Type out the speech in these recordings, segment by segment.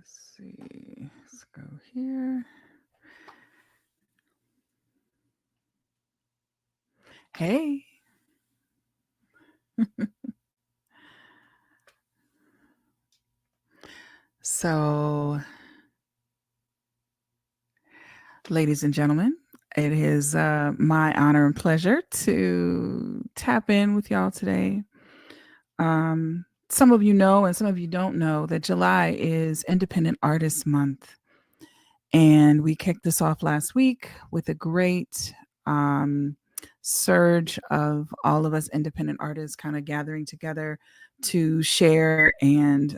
Let's see. Let's go here. Hey. So, ladies and gentlemen, it is my honor and pleasure to tap in with y'all today. Some of you know, and some of you don't know, that July is Independent Artists Month. And we kicked this off last week with a great surge of all of us independent artists kind of gathering together to share and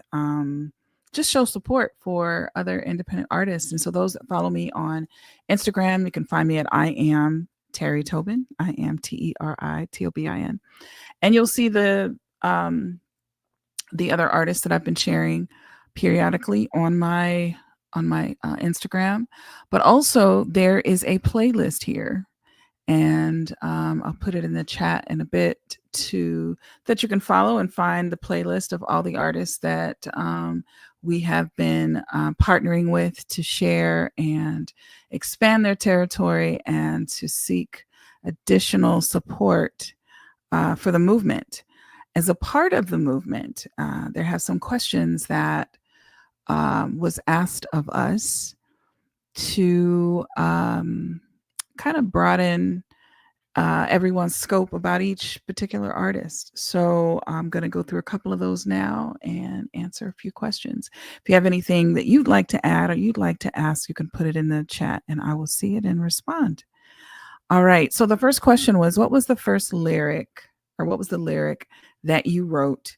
just show support for other independent artists. And so those that follow me on Instagram, you can find me at I am Teri Tobin. I am TeriTobin. And you'll see the other artists that I've been sharing periodically on my Instagram. But also there is a playlist here, and I'll put it in the chat in a bit that you can follow and find the playlist of all the artists that we have been partnering with to share and expand their territory and to seek additional support for the movement. As a part of the movement, there have some questions that was asked of us to kind of broaden everyone's scope about each particular artist. So I'm going to go through a couple of those now and answer a few questions. If you have anything that you'd like to add or you'd like to ask, you can put it in the chat and I will see it and respond. All right. So the first question was, what was the first lyric, or what was the lyric that you wrote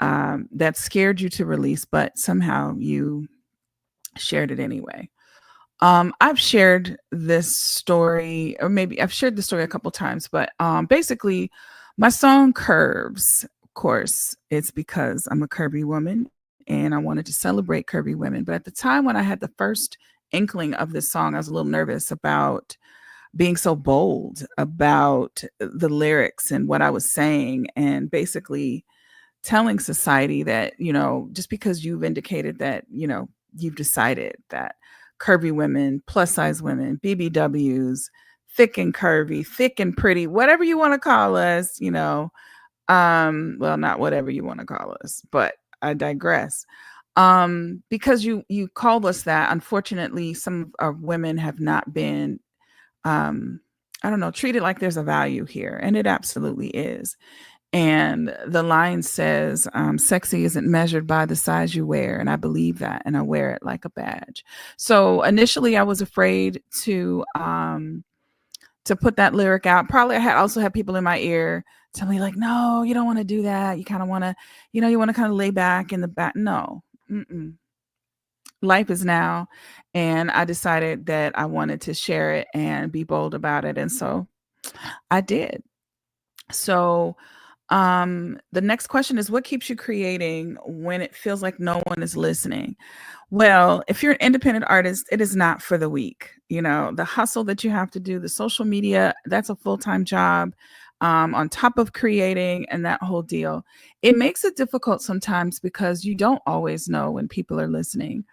that scared you to release, but somehow you shared it anyway? I've shared this story, or maybe I've shared the story a couple times, but basically my song Curves, of course, it's because I'm a curvy woman and I wanted to celebrate curvy women. But at the time when I had the first inkling of this song, I was a little nervous about being so bold about the lyrics and what I was saying, and basically telling society that, just because you've indicated that, you've decided that curvy women, plus size women, BBWs, thick and curvy, thick and pretty, whatever you want to call us, well, not whatever you want to call us, but I digress. Because you called us that, unfortunately, some of our women have not been treated like there's a value here. And it absolutely is. And the line says, sexy isn't measured by the size you wear. And I believe that, and I wear it like a badge. So initially I was afraid to put that lyric out. Probably I also had people in my ear tell me like, no, you don't want to do that. You kind of want to, you want to kind of lay back in the back. No, life is now. And I decided that I wanted to share it and be bold about it. And so I did. So the next question is, what keeps you creating when it feels like no one is listening? Well, if you're an independent artist, it is not for the weak. The hustle that you have to do, the social media, that's a full-time job. On top of creating and that whole deal, it makes it difficult sometimes because you don't always know when people are listening.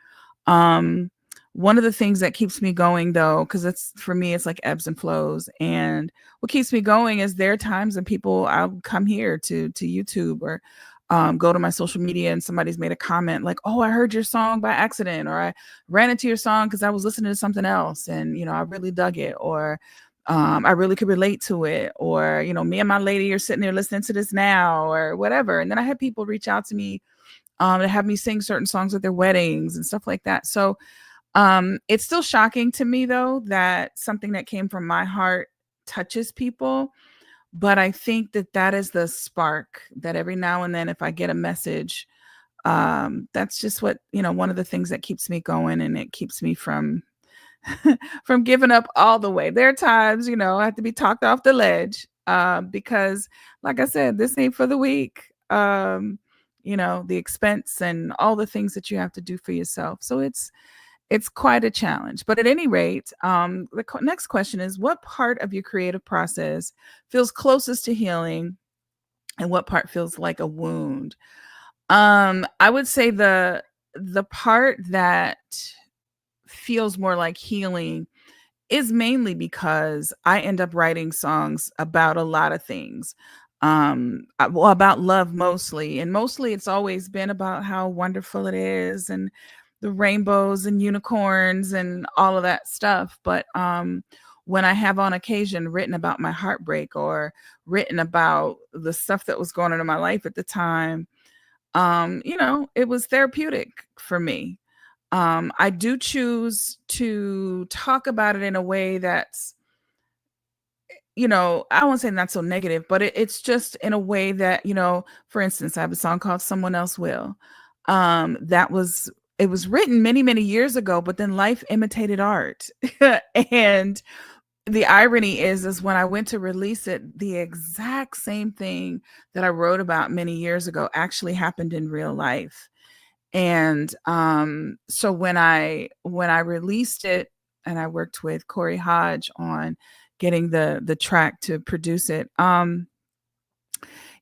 One of the things that keeps me going, though, because for me, it's like ebbs and flows. And what keeps me going is there are times when I'll come here to YouTube or go to my social media and somebody's made a comment like, oh, I heard your song by accident, or I ran into your song because I was listening to something else and, I really dug it, or I really could relate to it, or, me and my lady are sitting there listening to this now, or whatever. And then I had people reach out to me to have me sing certain songs at their weddings and stuff like that. So it's still shocking to me, though, that something that came from my heart touches people. But I think that is the spark that every now and then, if I get a message, that's just what, one of the things that keeps me going, and it keeps me from from giving up all the way. There are times, I have to be talked off the ledge because, like I said, this ain't for the weak. The expense and all the things that you have to do for yourself. So it's quite a challenge. But at any rate, the next question is, what part of your creative process feels closest to healing and what part feels like a wound? I would say the the part that feels more like healing is mainly because I end up writing songs about a lot of things. Well, about love mostly. And mostly it's always been about how wonderful it is and the rainbows and unicorns and all of that stuff. But when I have on occasion written about my heartbreak or written about the stuff that was going on in my life at the time, it was therapeutic for me. I do choose to talk about it in a way that's, I won't say not so negative, but it's just in a way that, for instance, I have a song called Someone Else Will. That was, it was written many, many years ago, but then life imitated art. And the irony is when I went to release it, the exact same thing that I wrote about many years ago actually happened in real life. And so when I released it, and I worked with Corey Hodge on getting the track to produce it.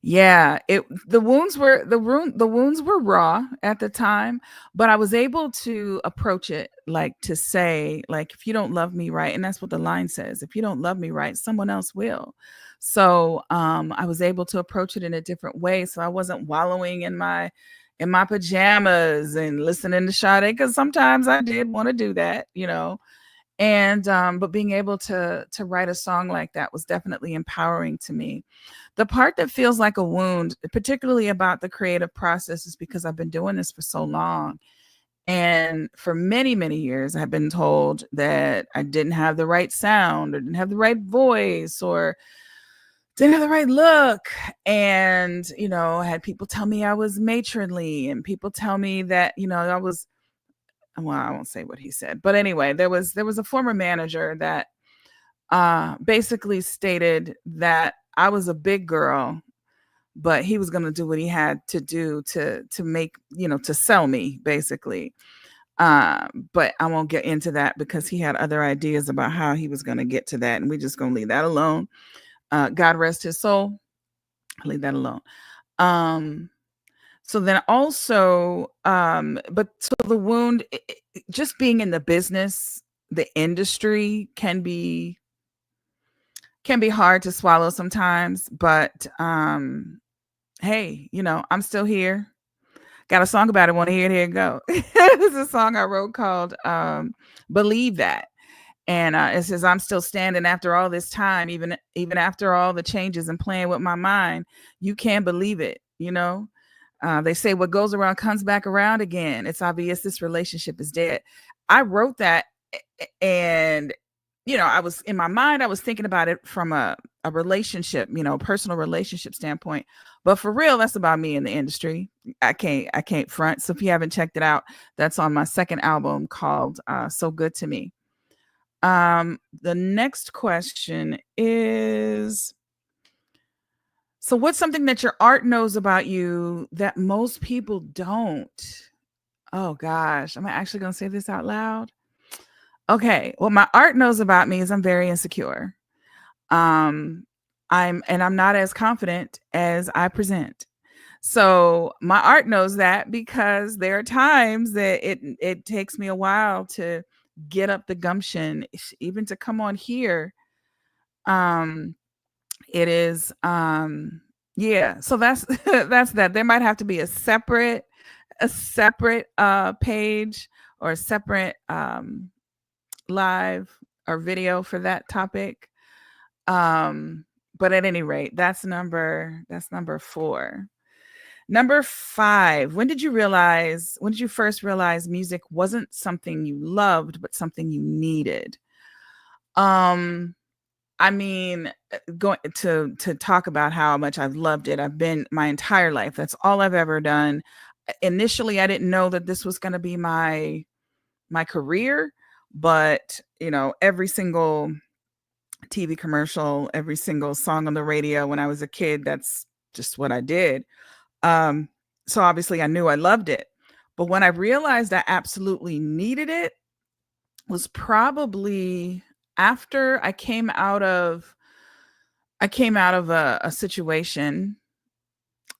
Yeah, the wounds were raw at the time, but I was able to approach it like to say, like, if you don't love me right, and that's what the line says, if you don't love me right, someone else will. So I was able to approach it in a different way. So I wasn't wallowing in my pajamas and listening to Sade, because sometimes I did want to do that. And but being able to write a song like that was definitely empowering to me. The part that feels like a wound, particularly about the creative process, is because I've been doing this for so long. And for many, many years, I've been told that I didn't have the right sound or didn't have the right voice or didn't have the right look. And, I had people tell me I was matronly, and people tell me that, I was, well, I won't say what he said, but anyway, there was a former manager that basically stated that I was a big girl, but he was going to do what he had to do to make, to sell me basically. But I won't get into that because he had other ideas about how he was going to get to that, and we just going to leave that alone. God rest his soul. I'll leave that alone. So then also, but so the wound, just being in the business, the industry can be hard to swallow sometimes, but hey, I'm still here. Got a song about it. Want to hear it? Here it go. This is a song I wrote called Believe That. And it says, I'm still standing after all this time, even after all the changes and playing with my mind. You can't believe it. They say what goes around comes back around again. It's obvious this relationship is dead. I wrote that, and I was in my mind, I was thinking about it from a relationship, personal relationship standpoint. But for real, that's about me in the industry. I can't front. So if you haven't checked it out, that's on my second album called So Good to Me. The next question is, so what's something that your art knows about you that most people don't? Oh gosh, am I actually going to say this out loud? Okay, what my art knows about me is I'm very insecure. Um, I'm not as confident as I present. So my art knows that, because there are times that it takes me a while to get up the gumption, even to come on here. Um, it is yeah. So that's that's that. There might have to be a separate page or a separate live or video for that topic. But at any rate, that's number 4. Number 5, when did you first realize music wasn't something you loved, but something you needed? Um, I mean, going to talk about how much I've loved it. I've been my entire life. That's all I've ever done. Initially, I didn't know that this was going to be my career, but every single TV commercial, every single song on the radio when I was a kid, that's just what I did. Um, so obviously I knew I loved it. But when I realized I absolutely needed it was probably after I came out of a situation.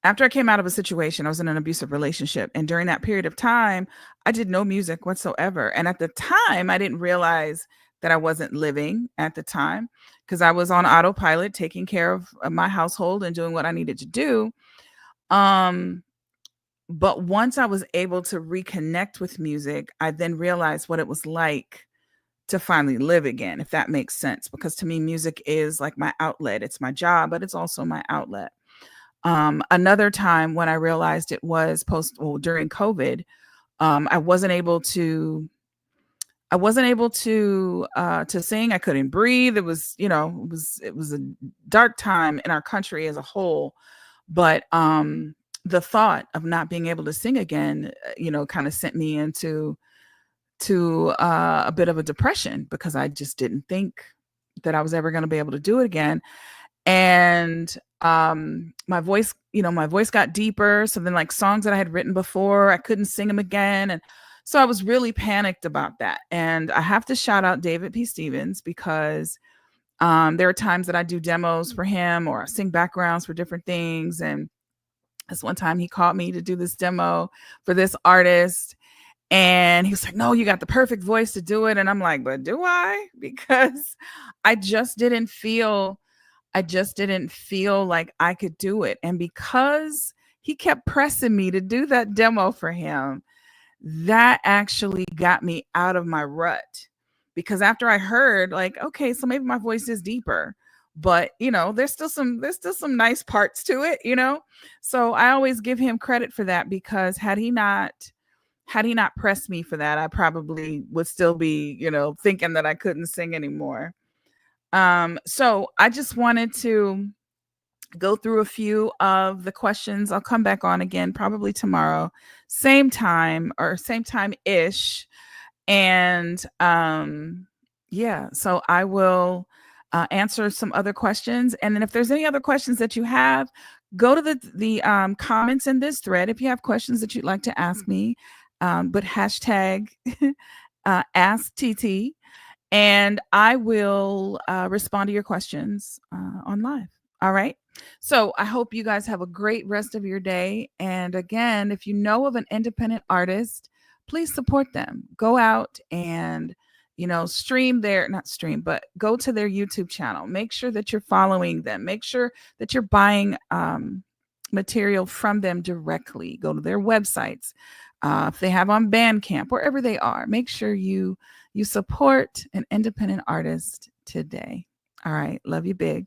after I came out of a situation, I was in an abusive relationship. And during that period of time, I did no music whatsoever. And at the time, I didn't realize that I wasn't living at the time because I was on autopilot, taking care of my household and doing what I needed to do. Um, but once I was able to reconnect with music, I then realized what it was like to finally live again, if that makes sense. Because to me, music is like my outlet. It's my job, but it's also my outlet. Another time when I realized it was during COVID, I wasn't able to to sing. I couldn't breathe. It was, it was a dark time in our country as a whole. But the thought of not being able to sing again, kind of sent me into a bit of a depression because I just didn't think that I was ever going to be able to do it again. And my voice got deeper. So then, like, songs that I had written before, I couldn't sing them again. And so I was really panicked about that. And I have to shout out David P. Stevens because there are times that I do demos for him or I sing backgrounds for different things. And this one time he called me to do this demo for this artist. And he was like, "No, you got the perfect voice to do it." And I'm like, "But do I?" Because I just didn't feel like I could do it. And because he kept pressing me to do that demo for him, that actually got me out of my rut. Because after I heard, like, okay, so maybe my voice is deeper, but there's still some nice parts to it. So I always give him credit for that, because had he not pressed me for that, I probably would still be, thinking that I couldn't sing anymore. So I just wanted to go through a few of the questions. I'll come back on again probably tomorrow, same time or same time ish. And yeah, so I will answer some other questions. And then if there's any other questions that you have, go to the comments in this thread if you have questions that you'd like to ask me. But hashtag ask TT, and I will respond to your questions on live. All right. So I hope you guys have a great rest of your day. And again, if you know of an independent artist, please support them. Go out and, not stream, but go to their YouTube channel. Make sure that you're following them. Make sure that you're buying material from them directly. Go to their websites. If they have on Bandcamp, wherever they are, make sure you support an independent artist today. All right. Love you big.